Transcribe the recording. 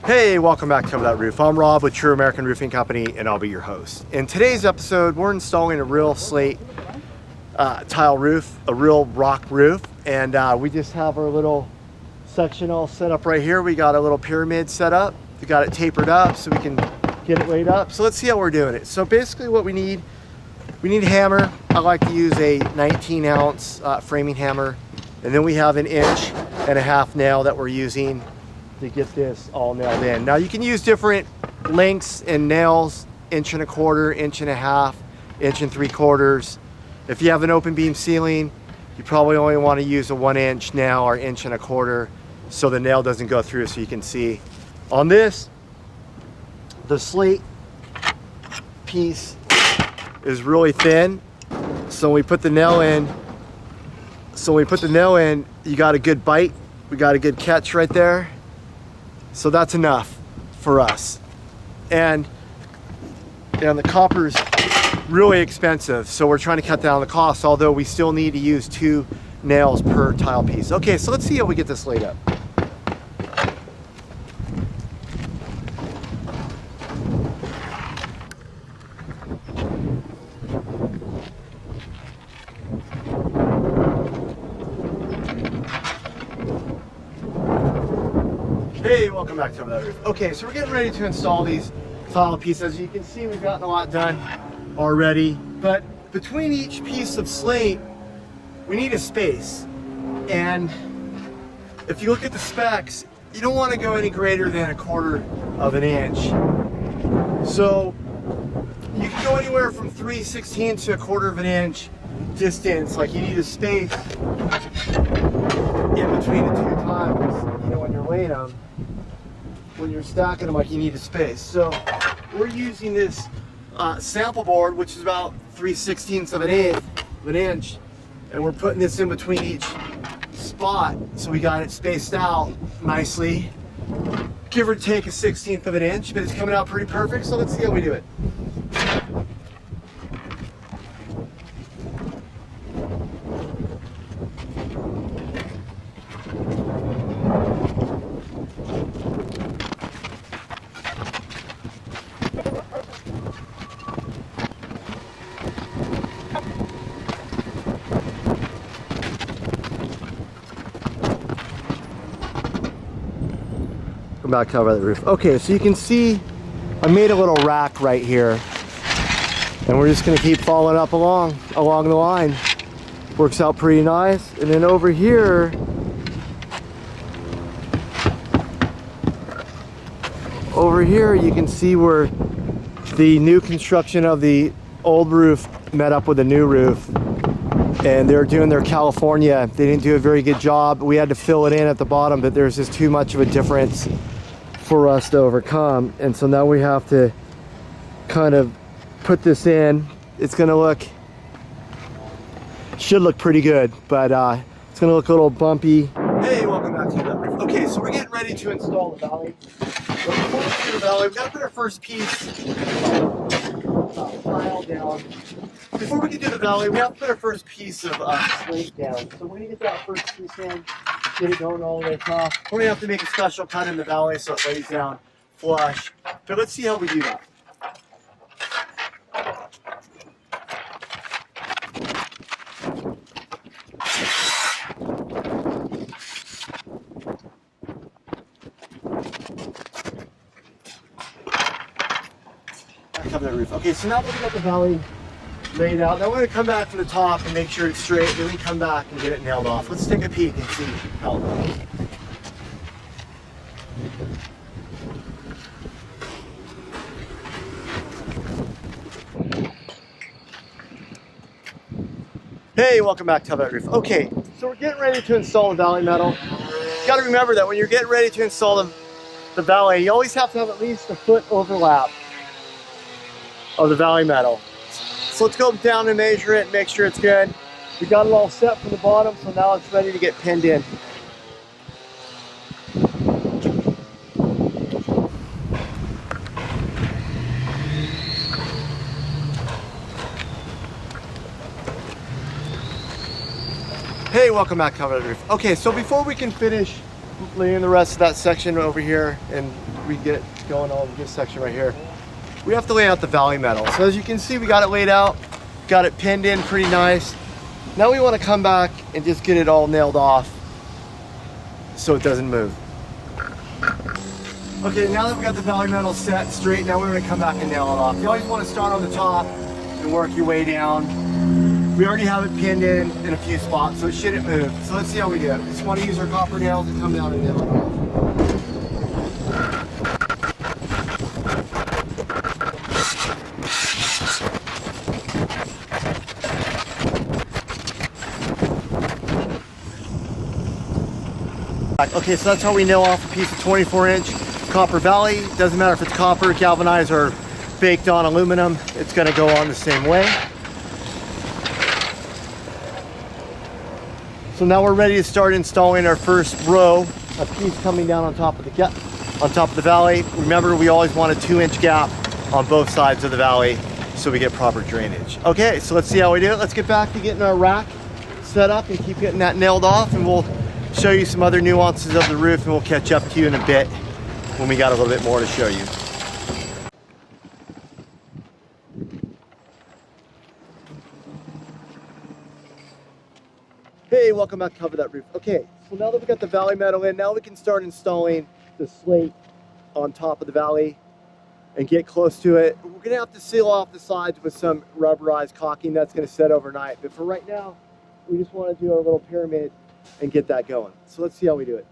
Hey, welcome back to Cover That Roof. I'm Rob with True American Roofing Company, and I'll be your host. In today's episode, we're installing a real slate tile roof, a real rock roof, and we just have our little section all set up right here. We got a little pyramid set up. We got it tapered up so we can get it laid up. So let's see how we're doing it. So basically what we need a hammer. I like to use a 19-ounce framing hammer, and then we have an 1.5 inch nail that we're using to get this all nailed in. Now you can use different lengths and nails, 1.25 inches, 1.5 inches, 1.75 inches. If you have an open beam ceiling, you probably only want to use a 1-inch nail or 1.25 inches so the nail doesn't go through, so you can see. On this, the slate piece is really thin, so when we put the nail in, you got a good bite. We got a good catch right there. So that's enough for us. And the copper's really expensive, so we're trying to cut down the cost, although we still need to use 2 nails per tile piece. Okay, so let's see how we get this laid up. Hey, welcome back to Cover That Roof. Okay, so we're getting ready to install these tile pieces. As you can see, we've gotten a lot done already, but between each piece of slate, we need a space. And if you look at the specs, you don't want to go any greater than 1/4 inch. So you can go anywhere from 3/16 to 1/4 inch distance. Like, you need a space in between the 2 tiles. You know, when you're laying them, when you're stacking them, like, you need a space. So we're using this sample board, which is about 3/16 of an inch, and we're putting this in between each spot, so we got it spaced out nicely, give or take 1/16 of an inch, but it's coming out pretty perfect. So let's see how we do it. Come back, cover the roof. Okay, so you can see I made a little rack right here, and we're just gonna keep following up along the line. Works out pretty nice. And then over here, you can see where the new construction of the old roof met up with the new roof, and they're doing their California. They didn't do a very good job. We had to fill it in at the bottom, but there's just too much of a difference for us to overcome. And so now we have to kind of put this in. It's gonna should look pretty good, but it's gonna look a little bumpy. Hey, welcome back to the roof. Okay, so we're getting ready to install the valley. But before we do the valley, we've got to put our first piece tile down. Before we can do the valley, we have to put our first piece of slate down. So we're gonna get that first piece in, get it going all the way across. We're gonna have to make a special cut in the valley so it lays down flush. But let's see how we do that. Cover that roof. Okay, so now that we got the valley laid out, now we're going to come back to the top and make sure it's straight, then we come back and get it nailed off. Let's take a peek and see how it goes. Hey, welcome back to Cover That Roof. Okay, so we're getting ready to install the valley metal. You got to remember that when you're getting ready to install the valley, you always have to have at least a foot overlap of the valley metal. So let's go down and measure it and make sure it's good. We got it all set from the bottom, so now it's ready to get pinned in. Hey, welcome back to Cover That Roof. Okay, so before we can finish laying the rest of that section over here, and we get going on this section right here. We have to lay out the valley metal. So as you can see, we got it laid out, got it pinned in pretty nice. Now we want to come back and just get it all nailed off so it doesn't move. Okay, now that we got the valley metal set straight, now we're going to come back and nail it off. You always want to start on the top and work your way down. We already have it pinned in a few spots, so it shouldn't move. So let's see how we do it. We just want to use our copper nails to come down and nail it off. Okay, so that's how we nail off a piece of 24-inch copper valley. Doesn't matter if it's copper, galvanized, or baked on aluminum, it's going to go on the same way. So now we're ready to start installing our first row of piece coming down on top of the valley. Remember, we always want a 2-inch gap on both sides of the valley so we get proper drainage. Okay, so let's see how we do it. Let's get back to getting our rack set up and keep getting that nailed off, and we'll show you some other nuances of the roof, and we'll catch up to you in a bit when we got a little bit more to show you. Hey, welcome back to Cover That Roof. Okay, so now that we got the valley metal in, now we can start installing the slate on top of the valley and get close to it. We're gonna have to seal off the sides with some rubberized caulking that's gonna set overnight. But for right now, we just wanna do our little pyramid and get that going. So let's see how we do it.